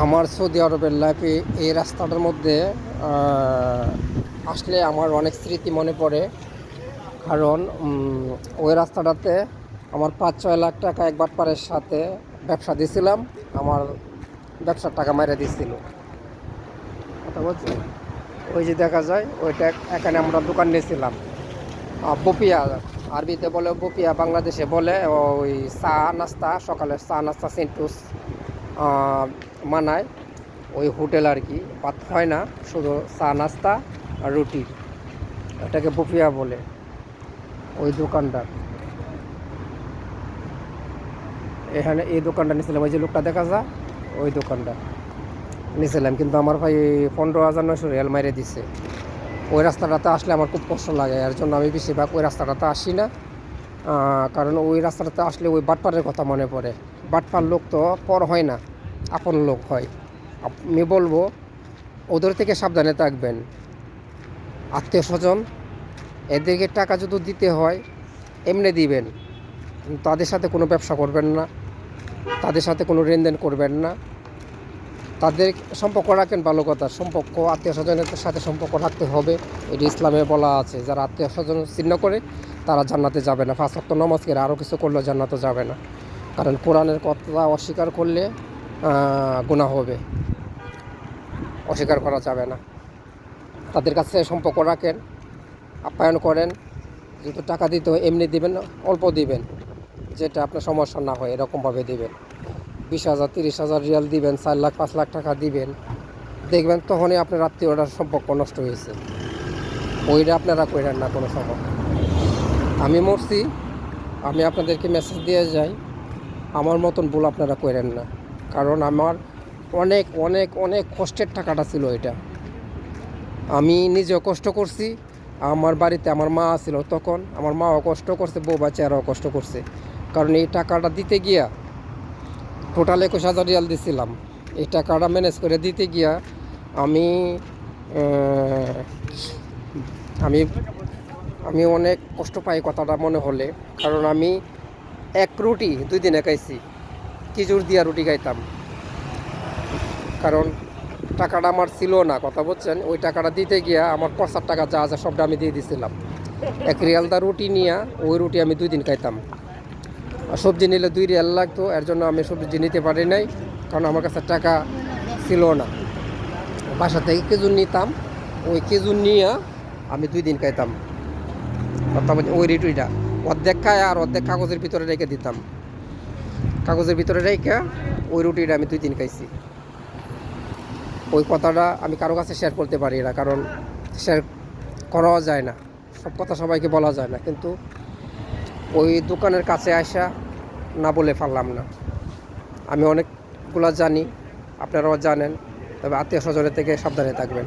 আমার সৌদি আরবের লাইফে এই রাস্তাটার মধ্যে আসলে আমার অনেক স্মৃতি মনে পড়ে। কারণ ওই রাস্তাটাতে আমার 5-6 লাখ টাকা এক বাটপারের সাথে ব্যবসা দিয়েছিলাম। আমার ব্যবসার টাকা মেরে দিচ্ছিল। কথা বলছি, ওই যে দেখা যায় ওইটা, এখানে আমরা দোকান নিয়েছিলাম। বপিয়া, আরবিতে বলে বপিয়া, বাংলাদেশে বলে ওই চা নাস্তা, সকালের চা নাস্তা সেন্টুস মানায়। ওই হোটেল আর কি, ভাত হয় না, শুধু চা নাস্তা আর রুটি, এটাকে বপিয়া বলে। ওই দোকানটা, এখানে এই দোকানটা নিয়েছিলাম, ওই যে লোকটা দেখা যায় ওই দোকানটা নিয়েছিলাম। কিন্তু আমার ভাই 15,900 রিয়াল মাইরে দিছে। ওই রাস্তাটাতে আসলে আমার খুব কষ্ট লাগে, এর জন্য আমি বেশিরভাগ ওই রাস্তাটাতে আসি না। কারণ ওই রাস্তাটাতে আসলে ওই বাটপারের কথা মনে পড়ে। বাটপার লোক তো পর হয় না, আপন লোক হয়। আমি বলবো ওদের থেকে সাবধানে থাকবেন। আত্মীয় স্বজন এদেরকে টাকা যদি দিতে হয় এমনি দিবেন, তাদের সাথে কোনো ব্যবসা করবেন না, তাদের সাথে কোনো লেনদেন করবেন না। তাদের সম্পর্ক রাখেন, ভালো কথা, সম্পর্ক আত্মীয় স্বজনের সাথে সম্পর্ক রাখতে হবে। এটি ইসলামে বলা আছে, যারা আত্মীয় স্বজন ছিন্ন করে তারা জান্নাতে যাবে না। 5 ওয়াক্ত নামাজ করে আরও কিছু করলেও জান্নাতে যাবে না। কারণ কোরআনের কথা অস্বীকার করলে গুনাহ হবে, অস্বীকার করা যাবে না। তাদের কাছে সম্পর্ক রাখেন, আপ্যায়ন করেন। যেহেতু টাকা দিতে হয় এমনি দিবেন, অল্প দিবেন, যেটা আপনার সমস্যা না হয় এরকমভাবে দিবেন। 20,000 30,000 রিয়াল দিবেন, 4 লাখ 5 লাখ টাকা দিবেন, দেখবেন তখনই আপনার আত্মীয়টার সম্পর্ক নষ্ট হয়েছে। ওইটা আপনারা করেন না কোনো সময়। আমি মরছি, আমি আপনাদেরকে মেসেজ দিয়ে যাই, আমার মতন ভুল আপনারা করেন না। কারণ আমার অনেক অনেক অনেক কষ্টের টাকাটা ছিল এটা। আমি নিজেও কষ্ট করছি, আমার বাড়িতে আমার মা ছিল তখন, আমার মাও কষ্ট করছে, বউ বাচ্চারাও কষ্ট করছে। কারণ এই টাকাটা দিতে গিয়া টোটাল 21,000 রিয়াল দিছিলাম। এই টাকাটা ম্যানেজ করে দিতে গিয়া আমি আমি আমি অনেক কষ্ট পাই কথাটা মনে হলে। কারণ আমি এক রুটি 2 দিনে খাইছি, খেজুর দিয়া রুটি খাইতাম। কারণ টাকাটা আমার ছিল না, কথা বলছেন। ওই টাকাটা দিতে গিয়া আমার খরচার টাকা যা আছে সবটা আমি দিয়ে দিছিলাম। 1 রিয়ালদা রুটি নিয়ে ওই রুটি আমি 2 দিন খাইতাম। আর সবজি নিলে 2 রিয়াল লাগতো, এর জন্য আমি সবজি নিতে পারি নাই, কারণ আমার কাছে টাকা ছিল না। বাসা থেকে খেজুর নিতাম, ওই খেজুর নিয়ে আমি 2 দিন খাইতাম। কথা বলছি, ওই রুটিটা অর্ধেক খায় আর অর্ধেক কাগজের ভিতরে রেখে দিতাম। কাগজের ভিতরে রেখে ওই রুটিটা আমি 2 দিন খাইছি। ওই কথাটা আমি কারো কাছে শেয়ার করতে পারি না, কারণ শেয়ার করাও যায় না, সব কথা সবাইকে বলা যায় না। কিন্তু ওই দোকানের কাছে আসা না বলে পারলাম না। আমি অনেকগুলা জানি, আপনারাও জানেন, তবে আত্মীয় স্বজনের থেকে সাবধানে থাকবেন।